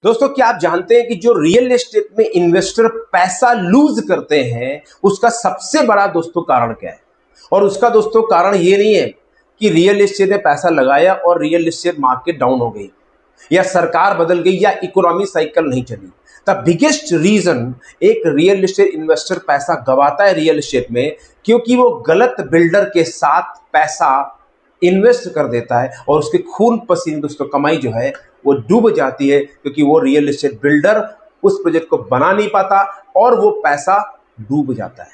दोस्तों, क्या आप जानते हैं कि जो रियल एस्टेट में इन्वेस्टर पैसा लूज करते हैं उसका सबसे बड़ा दोस्तों कारण क्या है। और उसका दोस्तों कारण ये नहीं है कि रियल एस्टेट में पैसा लगाया और रियल एस्टेट मार्केट डाउन हो गई या सरकार बदल गई या इकोनॉमी साइकिल नहीं चली। द बिगेस्ट रीजन एक रियल एस्टेट इन्वेस्टर पैसा गवाता है रियल एस्टेट में क्योंकि वो गलत बिल्डर के साथ पैसा इन्वेस्ट कर देता है और उसके खून पसीने दोस्तों कमाई जो है वो डूब जाती है क्योंकि वो रियल एस्टेट बिल्डर उस प्रोजेक्ट को बना नहीं पाता और वो पैसा डूब जाता है।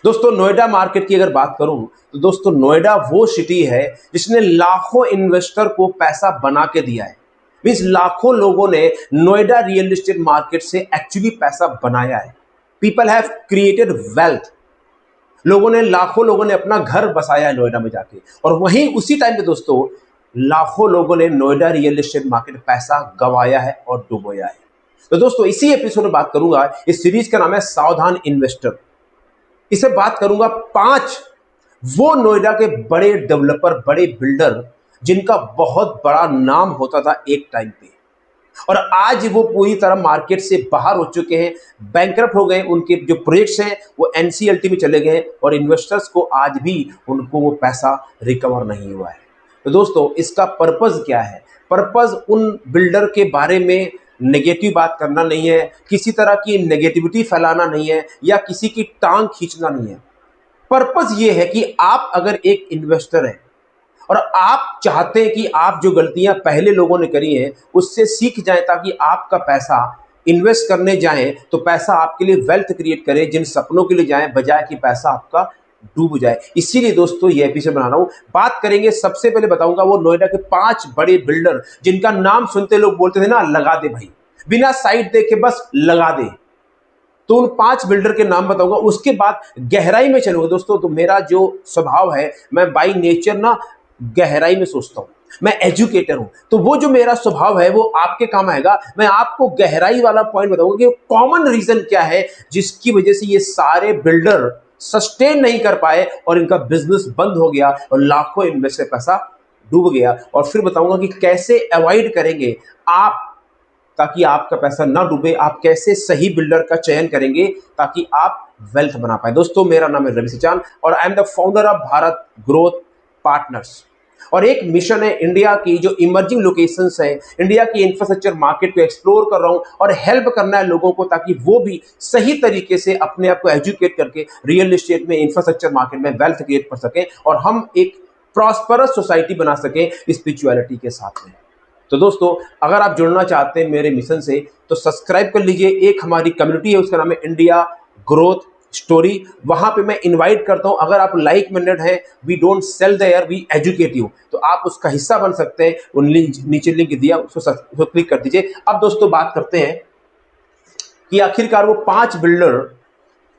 दोस्तों, नोएडा मार्केट की अगर बात करूं तो दोस्तों नोएडा वो सिटी है जिसने लाखों इन्वेस्टर को पैसा बना के दिया है। मींस लाखों लोगों ने नोएडा रियल एस्टेट मार्केट से एक्चुअली पैसा बनाया है। People have created wealth. लाखों लोगों ने अपना घर बसाया है नोएडा में जाके और वहीं उसी टाइम पे दोस्तों लाखों लोगों ने नोएडा रियल एस्टेट मार्केट पैसा गवाया है और डुबोया है। तो दोस्तों इसी एपिसोड में बात करूंगा। इस सीरीज का नाम है सावधान इन्वेस्टर। इसे बात करूंगा 5 वो नोएडा के बड़े डेवलपर, बड़े बिल्डर जिनका बहुत बड़ा नाम होता था एक टाइम पे और आज वो पूरी तरह मार्केट से बाहर हो चुके हैं, बैंकरप्ट हो गए। उनके जो प्रोजेक्ट्स हैं वो एनसीएलटी में चले गए और इन्वेस्टर्स को आज भी उनको वो पैसा रिकवर नहीं हुआ है। तो दोस्तों इसका पर्पस क्या है? पर्पस उन बिल्डर के बारे में नेगेटिव बात करना नहीं है, किसी तरह की नेगेटिविटी फैलाना नहीं है या किसी की टांग खींचना नहीं है। पर्पस ये है कि आप अगर एक इन्वेस्टर हैं और आप चाहते हैं कि आप जो गलतियां पहले लोगों ने करी हैं उससे सीख जाएं ताकि आपका पैसा इन्वेस्ट करने जाएं तो पैसा आपके लिए वेल्थ क्रिएट करे, जिन सपनों के लिए जाएं बजाय कि पैसा आपका डूब जाए। इसीलिए दोस्तों ये एपिसोड बना रहा हूं। बात करेंगे, सबसे पहले बताऊंगा वो नोएडा के 5 बड़े बिल्डर जिनका नाम सुनते लोग बोलते थे ना, लगा दे भाई, बिना साइट देखे बस लगा दे। तो उन 5 बिल्डर के नाम बताऊंगा, उसके बाद गहराई में चलूंगा। दोस्तों तो मेरा जो स्वभाव है, मैं बाई नेचर ना गहराई में सोचता हूं, मैं एजुकेटर हूं, तो वो जो मेरा स्वभाव है वो आपके काम आएगा। मैं आपको गहराई वाला पॉइंट बताऊंगा कि कॉमन रीजन क्या है जिसकी वजह से ये सारे बिल्डर सस्टेन नहीं कर पाए और इनका बिजनेस बंद हो गया और लाखों इन्वेस्टर पैसा डूब गया। और फिर बताऊंगा कि कैसे अवॉइड करेंगे आप ताकि आपका पैसा ना डूबे, आप कैसे सही बिल्डर का चयन करेंगे ताकि आप वेल्थ बना पाए। दोस्तों मेरा नाम है रवि सचान और I am the founder of Bharat growth partners और एक मिशन है इंडिया की जो इमर्जिंग लोकेशंस है, इंडिया की इंफ्रास्ट्रक्चर मार्केट को एक्सप्लोर कर रहा हूं और हेल्प करना है लोगों को ताकि वो भी सही तरीके से अपने आप को एजुकेट करके रियल एस्टेट में, इंफ्रास्ट्रक्चर मार्केट में वेल्थ क्रिएट कर सकें और हम एक प्रॉस्परस सोसाइटी बना सकें स्पिरिचुअलिटी के साथ में। तो दोस्तों अगर आप जुड़ना चाहते हैं मेरे मिशन से तो सब्सक्राइब कर लीजिए। एक हमारी कम्युनिटी है, उसका नाम है इंडिया ग्रोथ स्टोरी। वहां पे मैं इनवाइट करता हूं, अगर आप लाइक माइंडेड हैं, we don't sell the air, we educate you, तो आप उसका हिस्सा बन सकते हैं। उन नीचे लिंक दिया, उसको क्लिक कर दीजिए। अब दोस्तों बात करते हैं कि आखिरकार वो 5 बिल्डर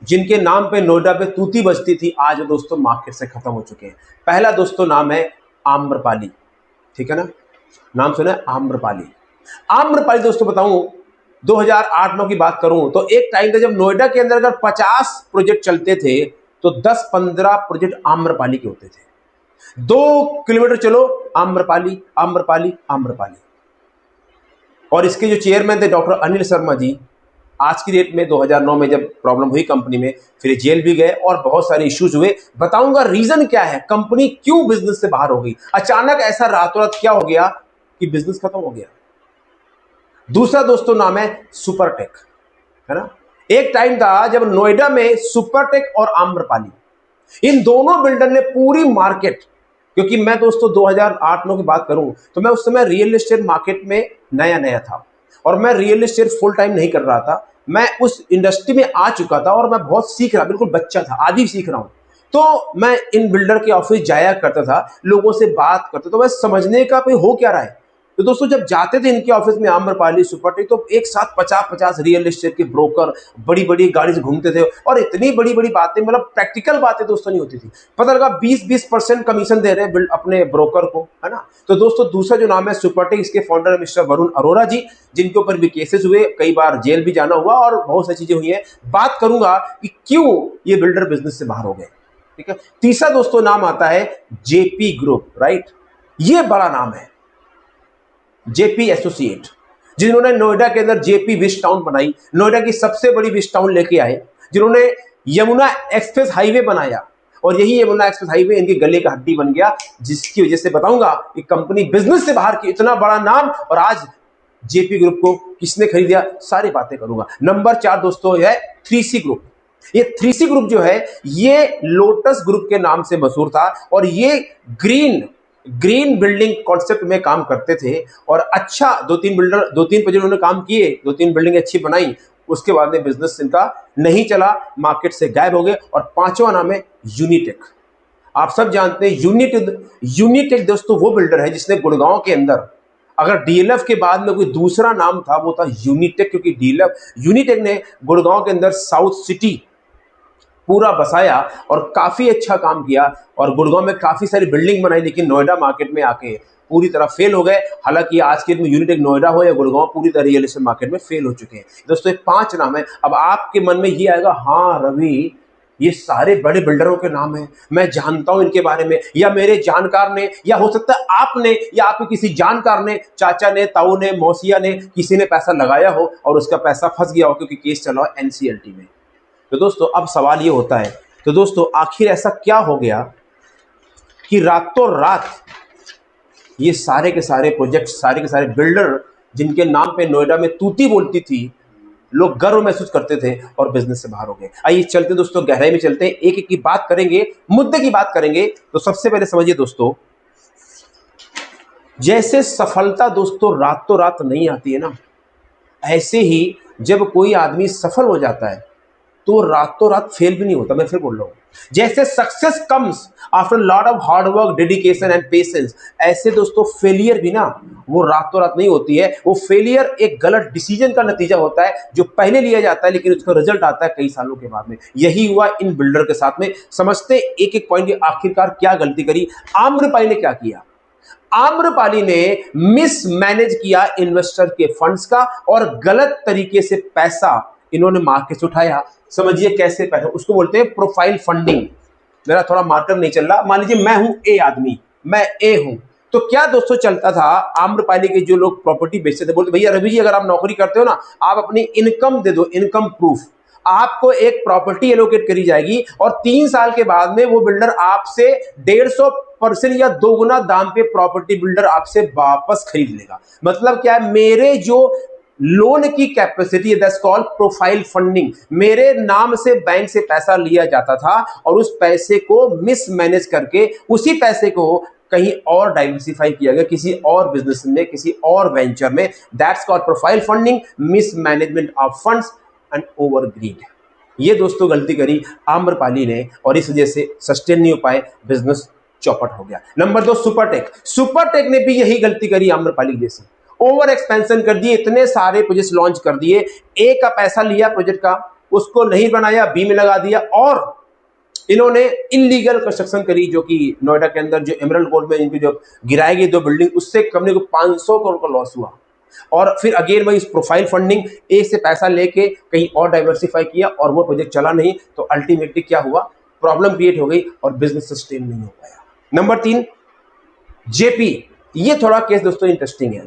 जिनके नाम पे नोएडा पे तूती बजती थी आज दोस्तों मार्केट से खत्म हो चुके हैं। पहला दोस्तों नाम है आम्रपाली, ठीक है ना, नाम सुना है आम्रपाली। आम्रपाली दोस्तों बताऊं 2008-9 की बात करूं तो एक टाइम था जब नोएडा के अंदर अगर 50 प्रोजेक्ट चलते थे तो 10-15 प्रोजेक्ट आम्रपाली के होते थे। 2 किलोमीटर चलो आम्रपाली आम्रपाली आम्रपाली। और इसके जो चेयरमैन थे डॉक्टर अनिल शर्मा जी, आज की डेट में 2009 में जब प्रॉब्लम हुई कंपनी में, फिर जेल भी गए और बहुत सारे इश्यूज हुए। बताऊंगा रीजन क्या है, कंपनी क्यों बिजनेस से बाहर हो गई, अचानक ऐसा रातों रात क्या हो गया कि बिजनेस खत्म हो गया। दूसरा दोस्तों नाम है सुपरटेक, है ना। एक टाइम था जब नोएडा में सुपरटेक और आम्रपाली, इन दोनों बिल्डर ने पूरी मार्केट, क्योंकि मैं दोस्तों 2008-9 की बात करूं तो मैं उस समय रियल एस्टेट मार्केट में नया नया था और मैं रियल एस्टेट फुल टाइम नहीं कर रहा था। मैं उस इंडस्ट्री में आ चुका था और मैं बहुत सीख रहा, बिल्कुल बच्चा था, आज भी सीख रहा हूं। तो मैं इन बिल्डर के ऑफिस जाया करता था, लोगों से बात करता, तो मैं समझने का भाई हो क्या रहा है। तो दोस्तों जब जाते थे इनके ऑफिस में आम्रपाली सुपरटेक तो एक साथ 50-50 रियल एस्टेट के ब्रोकर बड़ी बड़ी गाड़ी से घूमते थे और इतनी बड़ी बड़ी बातें, मतलब प्रैक्टिकल बातें दोस्तों नहीं होती थी। पता लगा 20% कमीशन दे रहे हैं अपने ब्रोकर को, है ना। तो दोस्तों दूसरा जो नाम है सुपरटेक, इसके फाउंडर है मिस्टर वरुण अरोरा जी, जिनके ऊपर भी केसेस हुए, कई बार जेल भी जाना हुआ और बहुत सारी चीजें हुई हैं। बात करूंगा कि क्यों ये बिल्डर बिजनेस से बाहर हो गए, ठीक है। तीसरा दोस्तों नाम आता है जेपी ग्रुप, राइट। ये बड़ा नाम है जेपी एसोसिएट, जिन्होंने नोएडा के अंदर जेपी विश टाउन बनाई, नोएडा की सबसे बड़ी विश टाउन लेके आए, जिन्होंने यमुना एक्सप्रेस हाईवे बनाया, और यही यमुना एक्सप्रेस हाईवे इनके गले का हड्डी बन गया, जिसकी वजह से बताऊंगा कि कंपनी बिजनेस से बाहर की, इतना बड़ा नाम, और आज जेपी ग्रुप को किसने खरीदा, सारी बातें करूंगा। नंबर 4 दोस्तों है 3C ग्रुप। ये 3C ग्रुप जो है ये लोटस ग्रुप के नाम से मशहूर था, और ये ग्रीन बिल्डिंग कॉन्सेप्ट में काम करते थे, और अच्छा 2-3 प्रोजेक्ट उन्होंने काम किए, 2-3 बिल्डिंग अच्छी बनाई, उसके बाद में बिजनेस इनका नहीं चला, मार्केट से गायब हो गए। और 5वां नाम है यूनिटेक। आप सब जानते हैं यूनिटेक दोस्तों वो बिल्डर है जिसने गुड़गांव के अंदर, अगर डीएलएफ के बाद में कोई दूसरा नाम था वो था यूनिटेक, क्योंकि यूनिटेक ने गुड़गांव के अंदर साउथ सिटी पूरा बसाया और काफी अच्छा काम किया, और गुड़गांव में काफी सारी बिल्डिंग बनाई, लेकिन नोएडा मार्केट में आके पूरी तरह फेल हो गए। हालांकि आज के दिन यूनिटेक नोएडा हो या गुड़गांव पूरी तरह रियल एस्टेट मार्केट में फेल हो चुके हैं। दोस्तों ये 5 नाम है। अब आपके मन में ये आएगा, हाँ रवि ये सारे बड़े बिल्डरों के नाम हैं, मैं जानता हूं इनके बारे में, या मेरे जानकार ने, या हो सकता है आपने, या आपके किसी जानकार ने, चाचा ने, ताऊ ने, मौसिया ने, किसी ने पैसा लगाया हो और उसका पैसा फंस गया हो क्योंकि केस चला हो एनसीएलटी में। तो दोस्तों अब सवाल ये होता है, तो दोस्तों आखिर ऐसा क्या हो गया कि रातों रात ये सारे के सारे प्रोजेक्ट, सारे के सारे बिल्डर जिनके नाम पे नोएडा में तूती बोलती थी, लोग गर्व महसूस करते थे, और बिजनेस से बाहर हो गए। आइए चलते दोस्तों गहराई में चलते हैं, एक एक की बात करेंगे, मुद्दे की बात करेंगे। तो सबसे पहले समझिए दोस्तों, जैसे सफलता दोस्तों रातों रात नहीं आती है ना, ऐसे ही जब कोई आदमी सफल हो जाता है तो रातों रात फेल भी नहीं होता। मैं फिर बोल रहा हूं, जैसे success comes after lot of hard work, dedication and patience, ऐसे दोस्तों फेलियर भी ना वो रातों रात नहीं होती है। वो फेलियर एक गलत डिसीजन का नतीजा होता है जो पहले लिया जाता है, लेकिन उसका रिजल्ट आता है कई सालों के बाद में। यही हुआ इन बिल्डर के साथ में। समझते एक एक पॉइंट, आखिरकार क्या गलती करी, आम्रपाली ने क्या किया। आम्रपाली ने मिसमैनेज किया इन्वेस्टर के फंड्स का, और गलत तरीके से पैसा इन्होंने मार्केट से उठाया। समझिए कैसे पैसा, उसको बोलते हैं प्रोफाइल फंडिंग। मेरा थोड़ा मार्कर नहीं चल रहा, मान लीजिए मैं हूं ए आदमी, मैं ए हूं, तो क्या दोस्तों चलता था, आम्रपाली के जो लोग प्रॉपर्टी बेचते थे, बोलते भैया रवि जी अगर आप नौकरी करते हो ना, आप अपनी इनकम दे दो, इनकम प्रूफ, आपको एक प्रॉपर्टी एलोकेट करी जाएगी, और 3 साल के बाद में वो बिल्डर आपसे 150% या 2 गुना दाम पे प्रॉपर्टी बिल्डर आपसे वापस खरीद लेगा। मतलब क्या है, मेरे जो लोन की capacity, that's called profile funding, मेरे नाम से बैंक से पैसा लिया जाता था, और उस पैसे को मिसमैनेज करके उसी पैसे को कहीं और डाइवर्सिफाई किया गया, किसी और बिजनेस में, किसी और वेंचर में। That's called profile funding, mismanagement of funds and over greed. ये दोस्तों गलती करी आम्रपाली ने, और इस वजह से सस्टेन नहीं हो पाए, बिजनेस चौपट हो गया। नंबर 2 सुपरटेक ने भी यही गलती करी आम्रपाली जैसे, ओवर एक्सपेंशन कर दिए, इतने सारे प्रोजेक्ट लॉन्च कर दिए, ए का पैसा लिया प्रोजेक्ट का, उसको नहीं बनाया, बी में लगा दिया, और इन्होंने इलीगल कंस्ट्रक्शन करी, जो कि नोएडा के अंदर जो एमरल्ड गोल्ड में इनकी जो गिराई गई 2 बिल्डिंग, उससे कंपनी को 500 करोड़ का लॉस हुआ। और फिर अगेन वही प्रोफाइल फंडिंग, ए से पैसा लेके कहीं और डाइवर्सिफाई किया, और वो प्रोजेक्ट चला नहीं, तो अल्टीमेटली क्या हुआ, प्रॉब्लम क्रिएट हो गई और बिजनेस सस्टेन नहीं हो पाया। नंबर 3 जेपी, ये थोड़ा केस दोस्तों इंटरेस्टिंग है।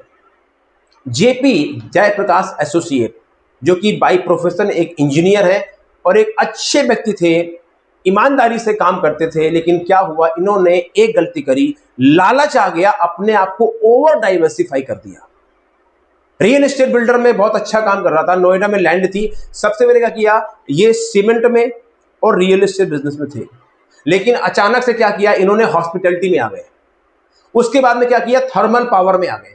जेपी जयप्रकाश एसोसिएट, जो कि बाई प्रोफेशन एक इंजीनियर है और एक अच्छे व्यक्ति थे, ईमानदारी से काम करते थे, लेकिन क्या हुआ, इन्होंने एक गलती करी, लालच आ गया, अपने आप को ओवर डाइवर्सिफाई कर दिया। रियल एस्टेट बिल्डर में बहुत अच्छा काम कर रहा था, नोएडा में लैंड थी, सबसे पहले क्या किया, ये सीमेंट में और रियल एस्टेट बिजनेस में थे, लेकिन अचानक से क्या किया, इन्होंने हॉस्पिटैलिटी में आ गए, उसके बाद में क्या किया, थर्मल पावर में आ गए,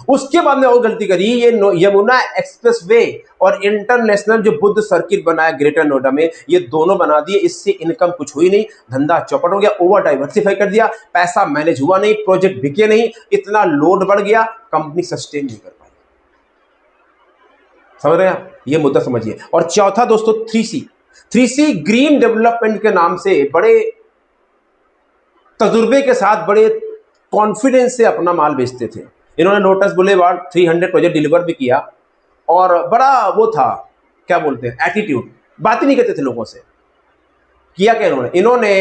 उसके बाद में और गलती करी, ये यमुना एक्सप्रेस वे और इंटरनेशनल जो बुद्ध सर्किट बनाया ग्रेटर नोएडा में, ये दोनों बना दिए, इससे इनकम कुछ हुई नहीं, धंधा चौपट हो गया, ओवर डाइवर्सिफाई कर दिया, पैसा मैनेज हुआ नहीं, प्रोजेक्ट बिके नहीं, इतना लोड बढ़ गया, कंपनी सस्टेन नहीं कर पाई। समझ रहे हैं, ये मुद्दा समझिए। और चौथा दोस्तों 3C ग्रीन डेवलपमेंट के नाम से बड़े तजुर्बे के साथ, बड़े कॉन्फिडेंस से अपना माल बेचते थे। इन्होंने लोटस बुलेवार्ड 300 प्रोजेक्ट डिलीवर भी किया, और बड़ा वो था, क्या बोलते हैं, एटीट्यूड, बात ही नहीं करते थे लोगों से। किया क्या इन्होंने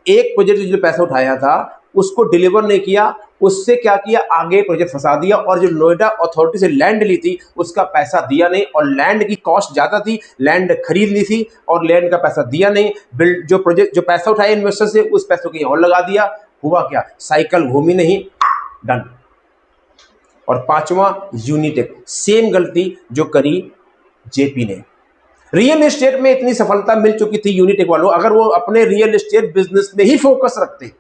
एक प्रोजेक्ट जो पैसा उठाया था, उसको डिलीवर नहीं किया, उससे क्या किया, आगे प्रोजेक्ट फंसा दिया। और जो नोएडा अथॉरिटी से लैंड ली थी उसका पैसा दिया नहीं, और लैंड की कॉस्ट ज़्यादा थी, लैंड खरीद ली थी और लैंड का पैसा दिया नहीं। बिल्ड जो प्रोजेक्ट जो पैसा उठाया इन्वेस्टर से, उस पैसों को और लगा दिया। हुआ क्या, साइकिल घूमी नहीं, डन। और पांचवा यूनिटेक, सेम गलती जो करी जेपी ने। रियल एस्टेट में इतनी सफलता मिल चुकी थी यूनिटेक वालों, अगर वो अपने रियल एस्टेट बिजनेस में ही फोकस रखते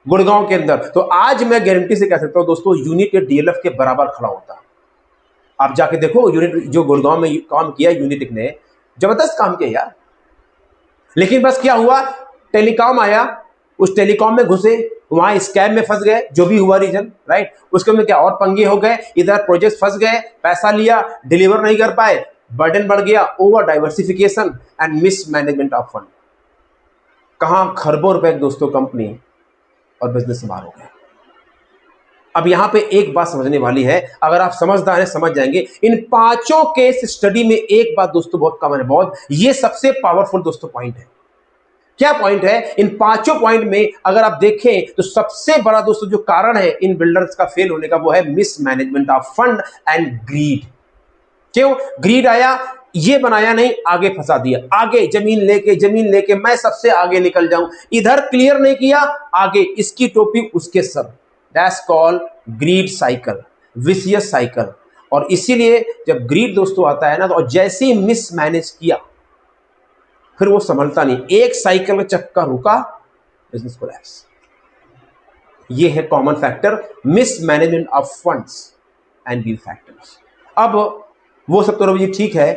गुड़गांव के अंदर, तो आज मैं गारंटी से कह सकता हूं दोस्तों, यूनिटेक डीएलएफ के बराबर खड़ा होता। आप जाके देखो यूनिट जो गुड़गांव में काम किया यूनिटेक ने, जबरदस्त काम किया यार। लेकिन बस क्या हुआ, टेलीकॉम आया, उस टेलीकॉम में घुसे, वहां स्कैम में फंस गए, जो भी हुआ रीजन, राइट। उसके में क्या और पंगे हो गए, इधर प्रोजेक्ट फंस गए, पैसा लिया, डिलीवर नहीं कर पाए, बर्डन बढ़ गया, over diversification and miss management of fund. कहां खरबों रुपए दोस्तों कंपनी और बिजनेस से बाहर हो गया। अब यहां पे एक बात समझने वाली है, अगर आप समझदार हैं समझ जाएंगे। इन पांचों केस स्टडी में एक बात दोस्तों बहुत कॉमन है, बहुत, ये सबसे पावरफुल दोस्तों पॉइंट है। क्या पॉइंट है, इन पांचों पॉइंट में अगर आप देखें तो सबसे बड़ा दोस्तों जो कारण है इन बिल्डर्स का फेल होने का, वो है miss management of fund and greed. क्यों ग्रीड आया, ये बनाया नहीं, आगे फंसा दिया, आगे जमीन लेके मैं सबसे आगे निकल जाऊं, इधर क्लियर नहीं किया, आगे इसकी टोपी उसके सब। That's called greed cycle, vicious cycle. और इसीलिए जब ग्रीड दोस्तों आता है ना, तो जैसे ही मिस मैनेज किया फिर वो संभलता नहीं, एक साइकिल का चक्का रुका, बिजनेस कोलैप्स। ये है common factor, miss management of funds and greed factors. अब वो सब तो रवि जी ठीक है,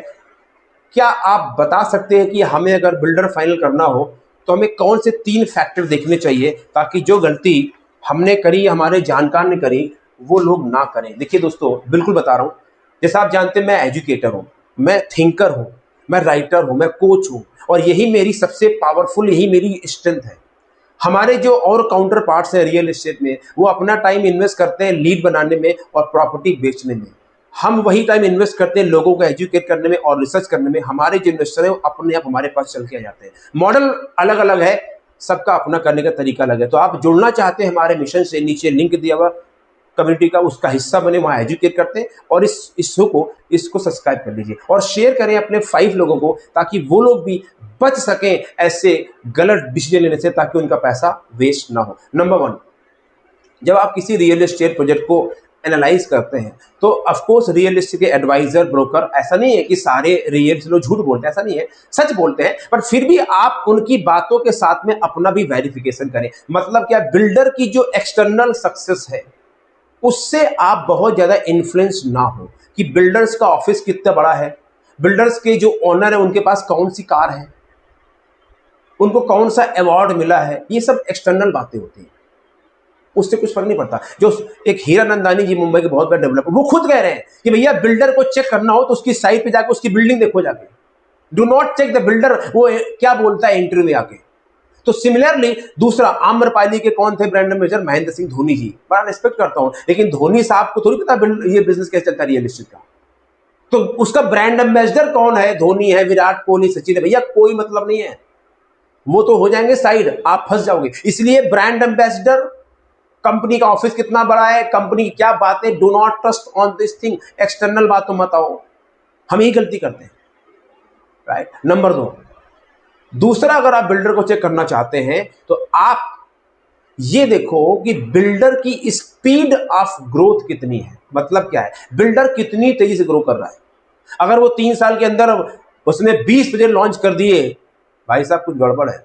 क्या आप बता सकते हैं कि हमें अगर बिल्डर फाइनल करना हो तो हमें कौन से 3 फैक्टर देखने चाहिए ताकि जो गलती हमने करी, हमारे जानकार ने करी, वो लोग ना करें। देखिए दोस्तों, बिल्कुल बता रहा हूं, जैसा आप जानते हैं मैं एजुकेटर हूं, मैं थिंकर हूं, मैं राइटर हूं, मैं कोच हूं, और यही मेरी सबसे पावरफुल, यही मेरी स्ट्रेंथ है। हमारे जो और काउंटर पार्ट्स है रियल एस्टेट में, वो अपना टाइम इन्वेस्ट करते हैं लीड बनाने में और प्रॉपर्टी बेचने में। हम वही टाइम इन्वेस्ट करते हैं लोगों को एजुकेट करने में और रिसर्च करने में। हमारे जो इन्वेस्टर है वो अपने आप हमारे पास चल के आ जाते हैं। मॉडल अलग अलग है, सबका अपना करने का तरीका अलग है। तो आप जुड़ना चाहते हैं हमारे मिशन से, नीचे लिंक दिया हुआ कम्युनिटी का, उसका हिस्सा बने, वहाँ एजुकेट करते हैं। और इस शो को इसको सब्सक्राइब कर लीजिए और शेयर करें अपने 5 लोगों को, ताकि वो लोग भी बच सकें ऐसे गलत डिसीजन लेने से, ताकि उनका पैसा वेस्ट ना हो। नंबर 1, जब आप किसी रियल एस्टेट प्रोजेक्ट को एनालाइज करते हैं तो ऑफ कोर्स रियल एस्टेट के एडवाइजर, ब्रोकर, ऐसा नहीं है कि सारे रियल लोग झूठ बोलते हैं, ऐसा नहीं है, सच बोलते हैं, पर फिर भी आप उनकी बातों के साथ में अपना भी वेरिफिकेशन करें। मतलब क्या, बिल्डर की जो एक्सटर्नल सक्सेस है उससे आप बहुत ज्यादा इन्फ्लुएंस ना हो कि बिल्डर्स का ऑफिस कितना बड़ा है, बिल्डर्स के जो ओनर है उनके पास कौन सी कार है, उनको कौन सा अवार्ड मिला है, ये सब एक्सटर्नल बातें होती हैं, उससे कुछ फर्क नहीं पड़ता। जो एक हीरानंदानी जी मुंबई के बहुत बड़े डेवलपर, वो खुद कह रहे हैं कि भैया बिल्डर को चेक करना हो तो उसकी साइट पे जाकर उसकी बिल्डिंग देखो जाके, do not check the builder वो क्या बोलता है इंटरव्यू में आके। तो सिमिलरली दूसरा, आम्रपाली के कौन थे ब्रांड एम्बेसडर, महेंद्र सिंह धोनी जी, बड़ा रिस्पेक्ट करता हूं, लेकिन धोनी साहब को थोड़ी पता ये बिजनेस कैसे चलता है रियल एस्टेट का। तो उसका ब्रांड एम्बेसडर कौन है, धोनी है, विराट कोहली, सचिन है, भैया कोई मतलब नहीं है, वो तो हो जाएंगे साइड, आप फंस जाओगे। इसलिए ब्रांड एम्बेसडर, कंपनी का ऑफिस कितना बड़ा है, कंपनी की क्या बातें, do not trust on this thing, external बातों मत आओ, हम ही गलती करते हैं, राइट। नंबर 2, दूसरा, अगर आप बिल्डर को चेक करना चाहते हैं तो आप ये देखो कि बिल्डर की स्पीड ऑफ ग्रोथ कितनी है। मतलब क्या है, बिल्डर कितनी तेजी से ग्रो कर रहा है। अगर वो 3 साल के अंदर उसने 20 प्रोजेक्ट लॉन्च कर दिए, भाई साहब कुछ गड़बड़ है।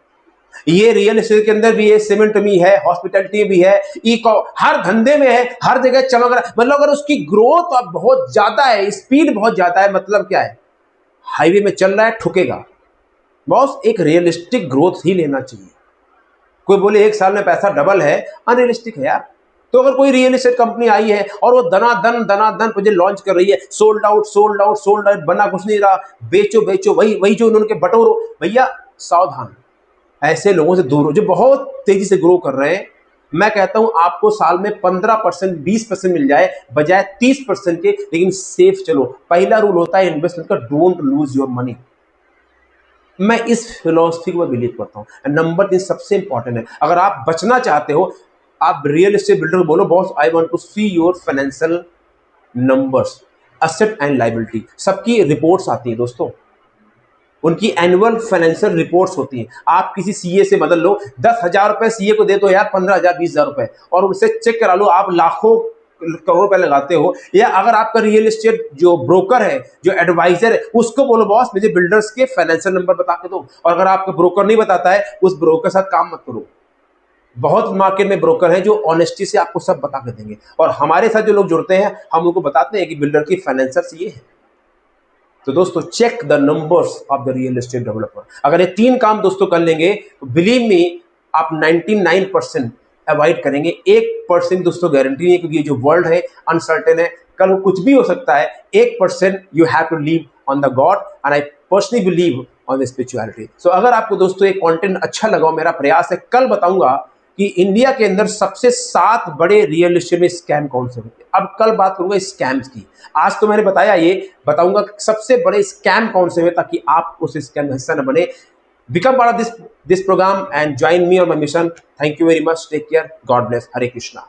ये रियल एस्टेट के अंदर भी है, सीमेंट में है, हॉस्पिटैलिटी में भी है, हर धंधे में है, हर जगह चमक रहा है। मतलब अगर उसकी ग्रोथ अब बहुत ज्यादा है, स्पीड बहुत ज्यादा है, मतलब क्या है, हाईवे में चल रहा है, ठुकेगा। बॉस एक रियलिस्टिक ग्रोथ ही लेना चाहिए। कोई बोले 1 साल में पैसा डबल है, अनरियलिस्टिक है यार। तो अगर कोई रियल एस्टेट कंपनी आई है और वो दनादन प्रोजेक्ट लॉन्च कर रही है, सोल्ड आउट, बना कुछ नहीं रहा, बेचो, वही जो उन्होंने बटोरो, भैया सावधान, ऐसे लोगों से दूर हो जो बहुत तेजी से ग्रो कर रहे हैं। मैं कहता हूं आपको साल में 15%, 20% मिल जाए बजाय 30% के, लेकिन सेफ चलो। पहला रूल होता है इन्वेस्टमेंट का, डोंट लूज योर मनी। मैं इस फिलॉसफी को बिलीव करता हूँ। नंबर 3 सबसे इंपॉर्टेंट है। अगर आप बचना चाहते हो, आप रियल एस्टेट बिल्डर को बोलो, boss I want to see your financial numbers, asset and liability. सबकी रिपोर्ट्स आती हैं दोस्तों, उनकी एनुअल फाइनेंशियल रिपोर्ट्स होती हैं। आप किसी सीए से मदद लो, 10,000 रुपए सीए को दे दो यार, 15,000 20,000 रुपए, और उनसे चेक करा लो। आप लाखों करोड़ रुपए लगाते हो। या अगर आपका रियल एस्टेट जो ब्रोकर है, जो एडवाइजर है, उसको बोलो बॉस मुझे बिल्डर्स के फाइनेंशियल नंबर बता के दो। और अगर आपका ब्रोकर नहीं बताता है, उस ब्रोकर के साथ काम मत करो। बहुत मार्केट में ब्रोकर हैं जो ऑनेस्टी से आपको सब बता के देंगे, और हमारे साथ जो लोग जुड़ते हैं हम उनको बताते हैं कि बिल्डर की फाइनेंसर्स ये है। तो दोस्तों check the numbers of the real estate developer. अगर ये 3 काम दोस्तों कर लेंगे तो बिलीव मी आप 99% अवॉइड करेंगे। 1% दोस्तों गारंटी नहीं है, क्योंकि ये जो वर्ल्ड है अनसर्टेन है, कल कुछ भी हो सकता है। 1% you have to leave on the god and I personally believe on the spirituality. So अगर आपको दोस्तों ये कंटेंट अच्छा लगा, मेरा प्रयास है कल बताऊंगा कि इंडिया के अंदर सबसे 7 बड़े रियल एस्टेट में स्कैम कौन से होते हैं। अब कल बात करूंगा स्कैम्स की। आज तो मैंने बताया, ये बताऊंगा कि सबसे बड़े स्कैम कौन से हुए, ताकि आप उस स्कैम का हिस्सा न बने। Become part of this programme and join me on my mission. Thank you very much, take care, God bless, Hare Krishna.